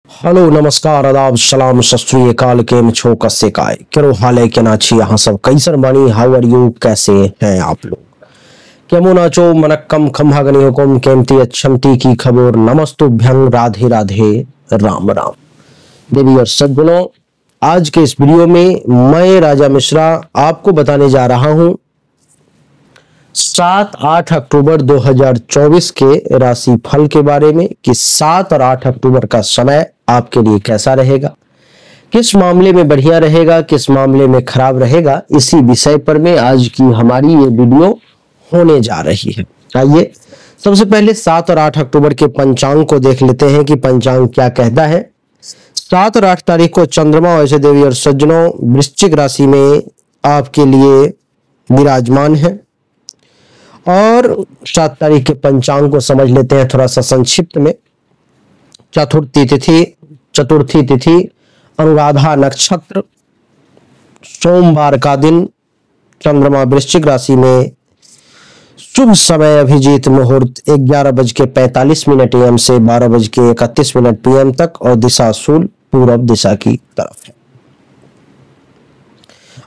Hello नमस्कार आदाब सलाम सत श्री अकाल केम छो कस्से काय केरो हाल है केना छी यहाँ सब कैसर बानी हाउ आर यू कैसे हैं आप लोग केमो नाचो मनक्कम खम्हागनी हुकुम केमती अच्छमती की खबर नमस्तुभ्यं राधे राधे राम राम। देवी और सद्गुणों, आज के इस वीडियो में मैं राजा मिश्रा आपको बताने जा रहा हूं 7-8 अक्टूबर 2024 के राशि फल के बारे में कि 7 और 8 अक्टूबर का समय आपके लिए कैसा रहेगा, किस मामले में बढ़िया रहेगा, किस मामले में खराब रहेगा। इसी विषय पर में आज की हमारी ये वीडियो होने जा रही है। आइए सबसे पहले 7 और 8 अक्टूबर के पंचांग को देख लेते हैं कि पंचांग क्या कहता है। 7 और 8 तारीख को चंद्रमा वैसे देवी और सज्जनों वृश्चिक राशि में आपके लिए विराजमान है। और 7 तारीख के पंचांग को समझ लेते हैं थोड़ा सा संक्षिप्त में। चतुर्थी तिथि अनुराधा नक्षत्र, सोमवार का दिन, चंद्रमा वृश्चिक राशि में, शुभ समय अभिजीत मुहूर्त 11:45 AM से 12:31 PM तक और दिशा शूल पूर्व दिशा की तरफ है।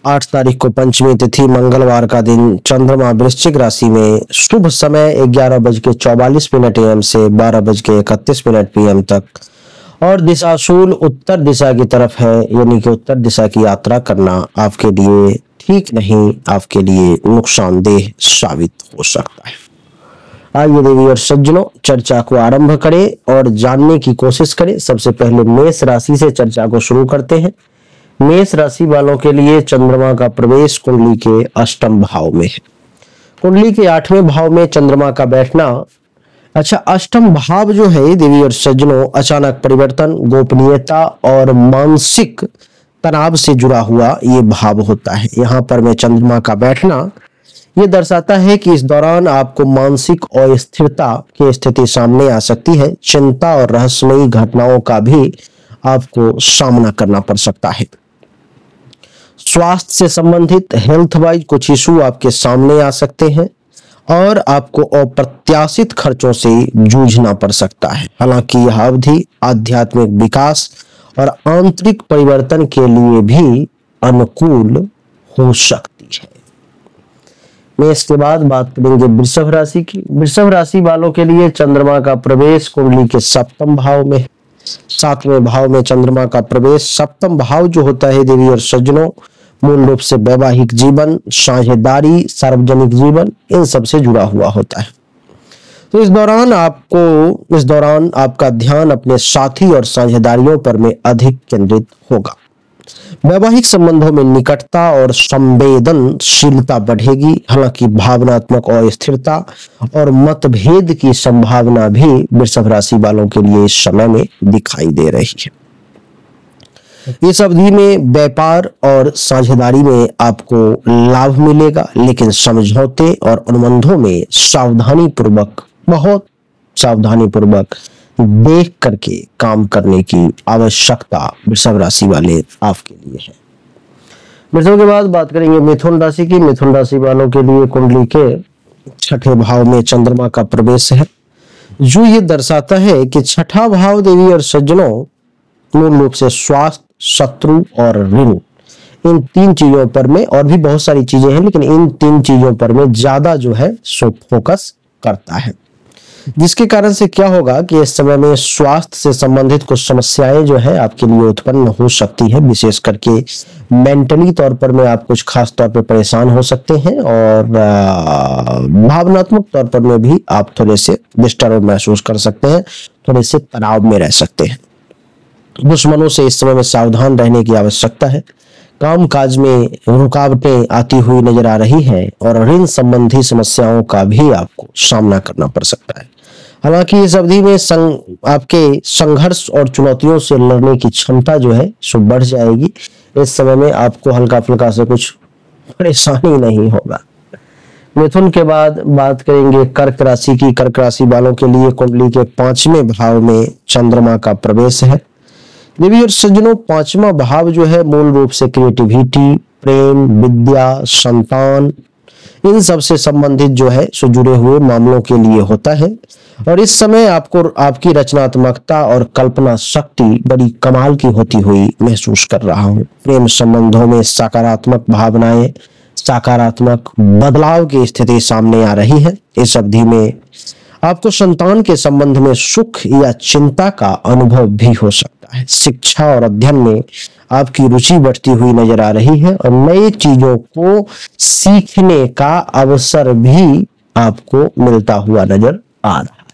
8 तारीख को पंचमी तिथि मंगलवार का दिन, चंद्रमा वृश्चिक राशि में, शुभ समय 11:44 AM से 12:31 PM तक और दिशा शूल उत्तर दिशा की तरफ है। यानी कि उत्तर दिशा की यात्रा करना आपके लिए ठीक नहीं, आपके लिए नुकसानदेह साबित हो सकता है। आइए देवी और सज्जनों चर्चा को आरंभ करें और जानने की कोशिश करें। सबसे पहले मेष राशि से चर्चा को शुरू करते हैं। मेष राशि वालों के लिए चंद्रमा का प्रवेश कुंडली के अष्टम भाव में है। कुंडली के 8वें भाव में चंद्रमा का बैठना, अच्छा अष्टम भाव जो है देवी और सज्जनों अचानक परिवर्तन, गोपनीयता और मानसिक तनाव से जुड़ा हुआ ये भाव होता है। यहाँ पर में चंद्रमा का बैठना ये दर्शाता है कि इस दौरान आपको मानसिक अस्थिरता की स्थिति सामने आ सकती है। चिंता और रहस्यमयी घटनाओं का भी आपको सामना करना पड़ सकता है। स्वास्थ्य से संबंधित हेल्थ वाइज कुछ इशू आपके सामने आ सकते हैं और आपको अप्रत्याशित खर्चों से जूझना पड़ सकता है। हालांकि यह अवधि आध्यात्मिक विकास और आंतरिक परिवर्तन के लिए भी अनुकूल हो सकती है। मेष के बाद बात करेंगे वृषभ राशि की। वृषभ राशि वालों के लिए चंद्रमा का प्रवेश कुंडली के सप्तम भाव में, 7वें भाव में चंद्रमा का प्रवेश। सप्तम भाव जो होता है देवी और सज्जनों मूल रूप से वैवाहिक जीवन, साझेदारी, सार्वजनिक जीवन इन सब से जुड़ा हुआ होता है। तो इस दौरान आपका ध्यान अपने साथी और साझेदारियों पर में अधिक केंद्रित होगा। वैवाहिक संबंधों में निकटता और संवेदनशीलता बढ़ेगी। हालांकि भावनात्मक अस्थिरता और मतभेद की संभावना भी वृषभ राशि वालों के लिए इस समय में दिखाई दे रही है। इस अवधि में व्यापार और साझेदारी में आपको लाभ मिलेगा, लेकिन समझौते और अनुबंधों में बहुत सावधानी पूर्वक देख करके काम करने की आवश्यकता वृषभ राशि वाले आपके लिए है। वृषभ के बाद बात करेंगे मिथुन राशि की। मिथुन राशि वालों के लिए कुंडली के 6ठे भाव में चंद्रमा का प्रवेश है, जो ये दर्शाता है कि 6ठा भाव देवी और सज्जनों मूल रूप से स्वास्थ्य, शत्रु और ऋण इन 3 चीजों पर में, और भी बहुत सारी चीजें हैं लेकिन इन 3 चीजों पर में ज्यादा जो है सो फोकस करता है। जिसके कारण से क्या होगा कि इस समय में स्वास्थ्य से संबंधित कुछ समस्याएं जो है आपके लिए उत्पन्न हो सकती है। विशेष करके मेंटली तौर पर में आप कुछ खास तौर पर परेशान हो सकते हैं और भावनात्मक तौर पर में भी आप थोड़े से डिस्टर्ब महसूस कर सकते हैं, थोड़े से तनाव में रह सकते हैं। दुश्मनों से इस समय में सावधान रहने की आवश्यकता है। काम काज में रुकावटें आती हुई नजर आ रही हैं और ऋण संबंधी समस्याओं का भी आपको सामना करना पड़ सकता है। हालांकि इस अवधि में आपके संघर्ष और चुनौतियों से लड़ने की क्षमता जो है सो बढ़ जाएगी। इस समय में आपको हल्का फुल्का से कुछ परेशानी नहीं होगा। मिथुन के बाद बात करेंगे कर्क राशि की। कर्क राशि वालों के लिए कुंडली के 5वें भाव में चंद्रमा का प्रवेश है। देवी और सज्जनों 5वां भाव जो है मूल रूप से क्रिएटिविटी, प्रेम, विद्या, संतान इन सब से संबंधित जो है सो जुड़े हुए मामलों के लिए होता है। और इस समय आपको आपकी रचनात्मकता और कल्पना शक्ति बड़ी कमाल की होती हुई महसूस कर रहा हूँ। प्रेम संबंधों में सकारात्मक भावनाएं, सकारात्मक बदलाव की स्थिति सामने आ रही है। इस अवधि में आपको संतान के संबंध में सुख या चिंता का अनुभव भी हो सकता है। शिक्षा और अध्ययन में आपकी रुचि बढ़ती हुई नजर आ रही है और नई चीजों को सीखने का अवसर भी आपको मिलता हुआ नजर आ रहा है।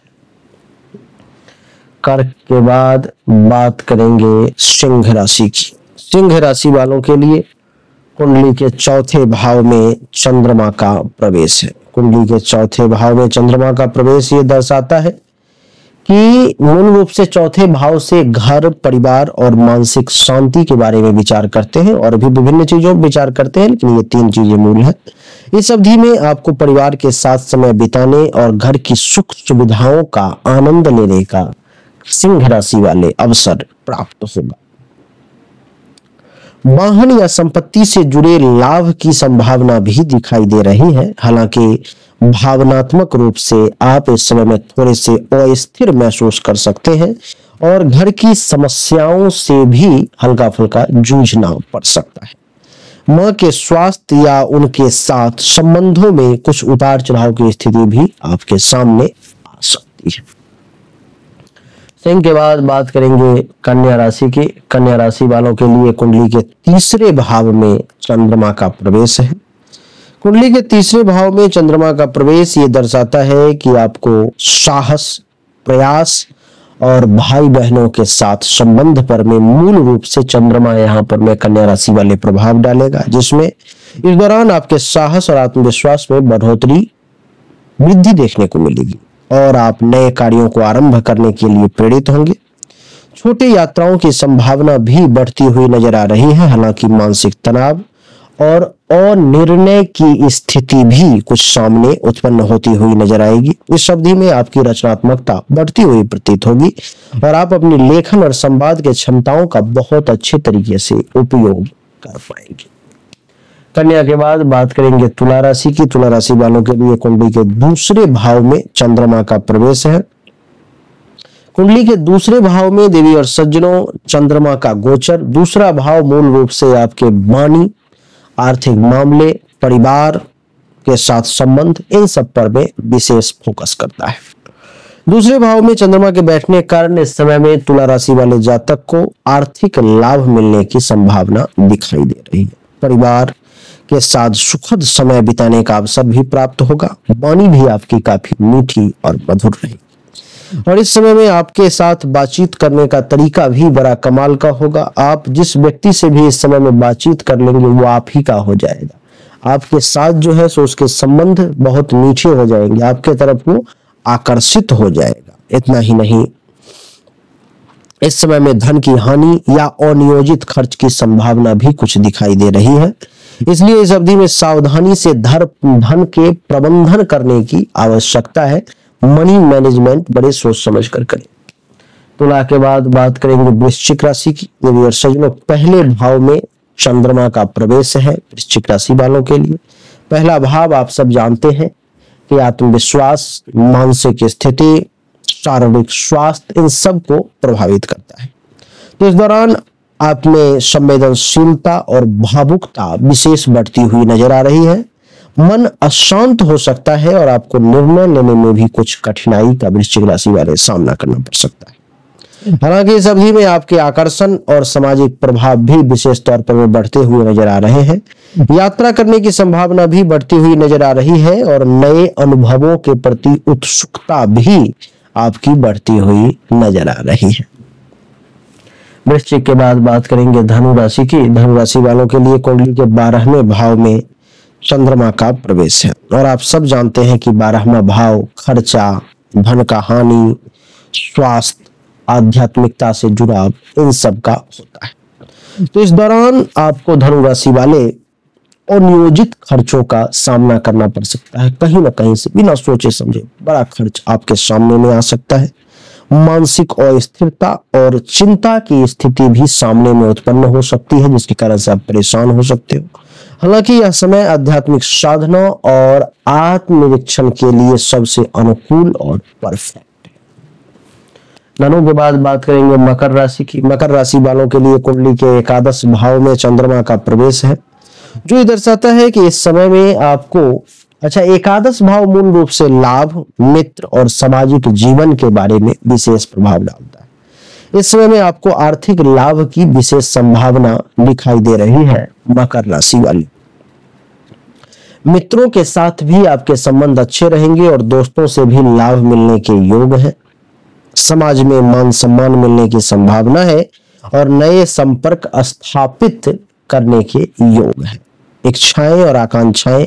कर्क के बाद बात करेंगे सिंह राशि की। सिंह राशि वालों के लिए कुंडली के चौथे भाव में चंद्रमा का प्रवेश है। कुंडली के चौथे भाव में चंद्रमा का प्रवेश ये दर्शाता है कि मूल रूप से चौथे भाव से घर, परिवार और मानसिक शांति के बारे में विचार करते हैं और भी विभिन्न चीजों पर विचार करते हैं, लेकिन ये 3 चीजें मूल है। इस अवधि में आपको परिवार के साथ समय बिताने और घर की सुख सुविधाओं का आनंद लेने का सिंह राशि वाले अवसर प्राप्त होगा। वाहन या संपत्ति से जुड़े लाभ की संभावना भी दिखाई दे रही है। हालांकि भावनात्मक रूप से आप इस समय में थोड़े से अस्थिर महसूस कर सकते हैं और घर की समस्याओं से भी हल्का फुल्का जूझना पड़ सकता है। मां के स्वास्थ्य या उनके साथ संबंधों में कुछ उतार चढ़ाव की स्थिति भी आपके सामने आ सकती है। सिंह के बाद बात करेंगे कन्या राशि की। कन्या राशि वालों के लिए कुंडली के तीसरे भाव में चंद्रमा का प्रवेश है। कुंडली के तीसरे भाव में चंद्रमा का प्रवेश ये दर्शाता है कि आपको साहस, प्रयास और भाई बहनों के साथ संबंध पर में मूल रूप से चंद्रमा यहाँ पर में कन्या राशि वाले प्रभाव डालेगा, जिसमें इस दौरान आपके साहस और आत्मविश्वास में बढ़ोतरी, वृद्धि देखने को मिलेगी और आप नए कार्यों को आरंभ करने के लिए प्रेरित होंगे। छोटी यात्राओं की संभावना भी बढ़ती हुई नजर आ रही है। हालांकि मानसिक तनाव और अनिर्णय की स्थिति भी कुछ सामने उत्पन्न होती हुई नजर आएगी। इस अवधि में आपकी रचनात्मकता बढ़ती हुई प्रतीत होगी और आप अपनी लेखन और संवाद के क्षमताओं का बहुत अच्छे तरीके से उपयोग कर पाएंगे। कन्या के बाद बात करेंगे तुला राशि की। तुला राशि वालों के लिए कुंडली के दूसरे भाव में चंद्रमा का प्रवेश है। कुंडली के दूसरे भाव में देवी और सज्जनों चंद्रमा का गोचर। दूसरा भाव मूल रूप से आपके वाणी, आर्थिक मामले, परिवार के साथ संबंध, इन सब पर में विशेष फोकस करता है। दूसरे भाव में चंद्रमा के बैठने के कारण इस समय में तुला राशि वाले जातक को आर्थिक लाभ मिलने की संभावना दिखाई दे रही है। परिवार के साथ सुखद समय बिताने का अवसर भी प्राप्त होगा। वाणी भी आपकी काफी मीठी और मधुर रहेगी और इस समय में आपके साथ बातचीत करने का तरीका भी बड़ा कमाल का होगा। आप जिस व्यक्ति से भी इस समय में बातचीत कर लेंगे वो आप ही का हो जाएगा। आपके साथ जो है सो उसके संबंध बहुत मीठे हो जाएंगे, आपके तरफ वो आकर्षित हो जाएगा। इतना ही नहीं, इस समय में धन की हानि या अनियोजित खर्च की संभावना भी कुछ दिखाई दे रही है। इसलिए इस अवधि में सावधानी से धन के प्रबंधन करने की आवश्यकता है। मनी मैनेजमेंट बड़े सोच समझ कर करें। तुला के बाद बात करेंगे वृश्चिक राशि की। देवी और सज्जनों पहले भाव में चंद्रमा का प्रवेश है। वृश्चिक राशि वालों के लिए पहला भाव आप सब जानते हैं कि आत्मविश्वास, मानसिक स्थिति, शारीरिक स्वास्थ्य, इन सब को प्रभावित करता है। तो इस दौरान आप में संवेदनशीलता और भावुकता विशेष बढ़ती हुई नजर आ रही है। मन अशांत हो सकता है और आपको निर्णय लेने में भी कुछ कठिनाई का वृश्चिक राशि वाले सामना करना पड़ सकता है। हालांकि इस अवधि में आपके आकर्षण और सामाजिक प्रभाव भी विशेष तौर पर बढ़ते हुए नजर आ रहे हैं। यात्रा करने की संभावना भी बढ़ती हुई नजर आ रही है और नए अनुभवों के प्रति उत्सुकता भी आपकी बढ़ती हुई नजर आ रही है। वृश्चिक के बाद बात करेंगे धनु राशि की। धनु राशि वालों के लिए कुंडली के 12वें भाव में चंद्रमा का प्रवेश है और आप सब जानते हैं कि 12वां भाव खर्चा, धन का हानि, स्वास्थ्य, आध्यात्मिकता से जुड़ाव, इन सब का होता है। तो इस दौरान आपको धनु राशि वाले अनियोजित खर्चों का सामना करना पड़ सकता है। कहीं ना कहीं से बिना सोचे समझे बड़ा खर्च आपके सामने में आ सकता है। मानसिक अस्थिरता और चिंता की स्थिति भी सामने में उत्पन्न हो सकती है, जिसके कारण से आप परेशान हो सकते हो। हालांकि यह समय आध्यात्मिक साधनों और आत्मनिरीक्षण के लिए सबसे अनुकूल और परफेक्ट है। ननों के बाद बात करेंगे मकर राशि की। मकर राशि वालों के लिए कुंडली के एकादश भाव में चंद्रमा का प्रवेश है, जो ये दर्शाता है कि इस समय में आपको एकादश भाव मूल रूप से लाभ, मित्र और सामाजिक जीवन के बारे में विशेष प्रभाव डालता है। इस समय में आपको आर्थिक लाभ की विशेष संभावना दिखाई दे रही है। मकर राशि वाले मित्रों के साथ भी आपके संबंध अच्छे रहेंगे और दोस्तों से भी लाभ मिलने के योग है। समाज में मान सम्मान मिलने की संभावना है और नए संपर्क स्थापित करने के योग है। इच्छाएं और आकांक्षाएं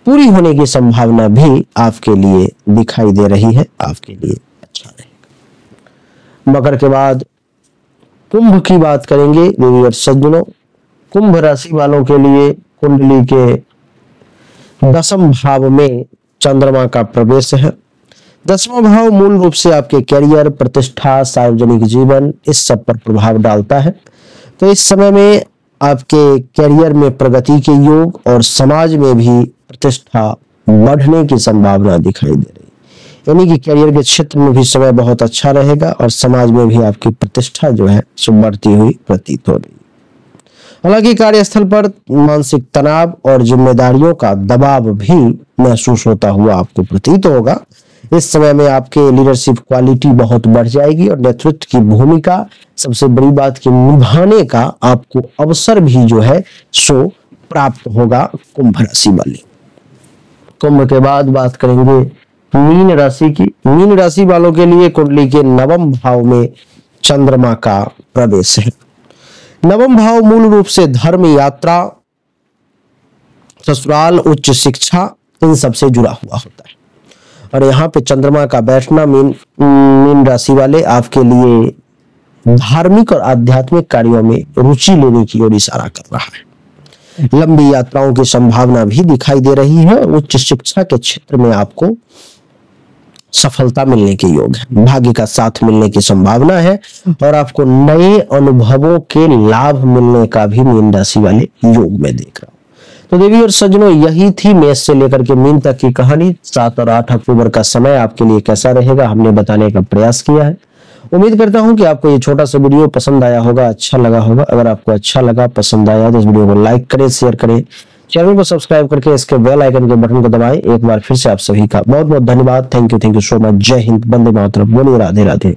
पूरी होने की संभावना भी आपके लिए दिखाई दे रही है। आपके लिए अच्छा रहेगा। मकर के बाद कुंभ की बात करेंगे देवी और सज्जनों। कुंभ राशि वालों के लिए कुंडली के दसम भाव में चंद्रमा का प्रवेश है। दसवां भाव मूल रूप से आपके कैरियर, प्रतिष्ठा, सार्वजनिक जीवन इस सब पर प्रभाव डालता है। तो इस समय में आपके कैरियर में प्रगति के योग और समाज में भी प्रतिष्ठा बढ़ने की संभावना दिखाई दे रही है। यानी कि कैरियर के क्षेत्र में भी समय बहुत अच्छा रहेगा और समाज में भी आपकी प्रतिष्ठा जो है सो बढ़ती हुई प्रतीत हो रही है। हालांकि कार्यस्थल पर मानसिक तनाव और जिम्मेदारियों का दबाव भी महसूस होता हुआ आपको प्रतीत होगा। इस समय में आपके लीडरशिप क्वालिटी बहुत बढ़ जाएगी और नेतृत्व की भूमिका, सबसे बड़ी बात की निभाने का आपको अवसर भी जो है सो प्राप्त होगा कुंभ राशि वाले। कुंभ के बाद बात करेंगे मीन राशि की। मीन राशि वालों के लिए कुंडली के नवम भाव में चंद्रमा का प्रवेश है। नवम भाव मूल रूप से धर्म, यात्रा, ससुराल, उच्च शिक्षा इन सब से जुड़ा हुआ होता है और यहाँ पे चंद्रमा का बैठना मीन राशि वाले आपके लिए धार्मिक और आध्यात्मिक कार्यों में रुचि लेने की ओर इशारा कर रहा है। लंबी यात्राओं की संभावना भी दिखाई दे रही है और उच्च शिक्षा के क्षेत्र में आपको सफलता मिलने के योग है। भाग्य का साथ मिलने की संभावना है और आपको नए अनुभवों के लाभ मिलने का भी मीन राशि वाले योग में देख रहा हूं। तो देवी और सज्जनों, यही थी मेष से लेकर के मीन तक की कहानी। 7 और 8 अक्टूबर का समय आपके लिए कैसा रहेगा हमने बताने का प्रयास किया है। उम्मीद करता हूं कि आपको ये छोटा सा वीडियो पसंद आया होगा, अच्छा लगा होगा। अगर आपको अच्छा लगा, पसंद आया तो इस वीडियो को लाइक करें, शेयर करें, चैनल को सब्सक्राइब करके इसके बेल आइकन के बटन को दबाएं। एक बार फिर से आप सभी का बहुत बहुत धन्यवाद। Thank you so much. जय हिंद, वंदे मातरम, बोलिए राधे राधे।